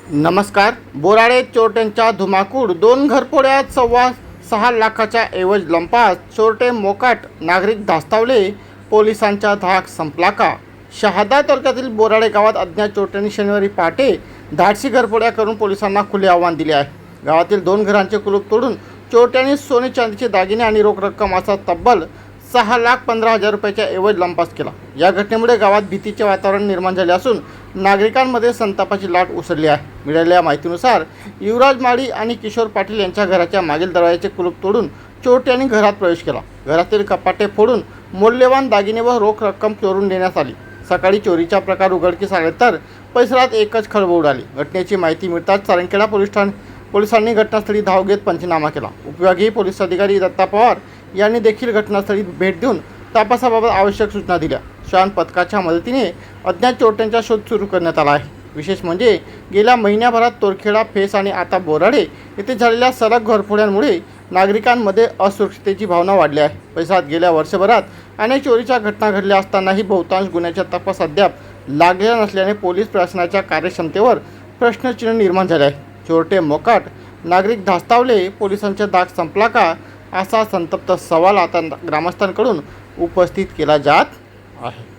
नमस्कार. बोराडे चोरट्यांच्या धुमाकूळ, 2 घरफोड्यात 6.25 लाखाच्या ऐवज लंपास, चोरटे मोकाट, नागरिक धास्तावले, पोलिसांचा धाक संपला का? शहादा तालुक्यातील बोराडे गावात अज्ञात चोरट्यांनी शनिवारी पहाटे धाडसी घरफोड्या करून पोलिसांना खुले आव्हान दिले आहे. गावातील 2 घरांचे कुलूप तोडून चोरट्यांनी सोने चांदीचे दागिने आणि रोख रक्कम असा तब्बल 6,15,000 रुपयाचा ऐवज लंपास केला. या घटनेमुळे गावात भीतीचे वातावरण निर्माण झाले असून नागरिकांमध्ये संतापाची लाट उसळली आहे. मिळालेल्या माहितीनुसार युवराज माळी आणि किशोर पाटील यांच्या घराच्या मागील दरवाजाचे कुलूप तोडून चोरट्यांनी घरात प्रवेश केला. घरातील कपाटे फोडून मौल्यवान दागिने व रोख रक्कम चोरून नेण्यात आली. सकाळी चोरीचा प्रकार उघडकीस आले तर परिसरात एकच खळबळ उडाली. घटनेची माहिती मिळताच सारंगखेडा पोलिसांनी घटनास्थळी धाव घेत पंचनामा केला. उपविभागीय पोलीस अधिकारी दत्ता पवार यांनी देखील घटनास्थळी भेट देऊन तपासाबाबत आवश्यक सूचना दिल्या. श्वान पथकाच्या मदतीने अज्ञात चोरट्यांचा शोध सुरू करण्यात आला आहे. विशेष म्हणजे गेल्या महिन्याभरात तोरखेडा, फेस आणि आता बोराडे येथे झालेल्या सलग घरफोड्यांमुळे नागरिकांमध्ये असुरक्षिततेची भावना वाढली आहे. परिसरात गेल्या वर्षभरात अनेक चोरीच्या घटना घडल्या असतानाही बहुतांश गुन्ह्याचा तपास अद्याप लागलेला नसल्याने पोलीस प्रशासनाच्या कार्यक्षमतेवर प्रश्नचिन्ह निर्माण झाले आहे. चोरटे मोकाट, नागरिक धास्तावले, पोलिसांचा धाक संपला का, असा संतप्त सवाल आता ग्रामस्थांकडून उपस्थित केला जात आहे.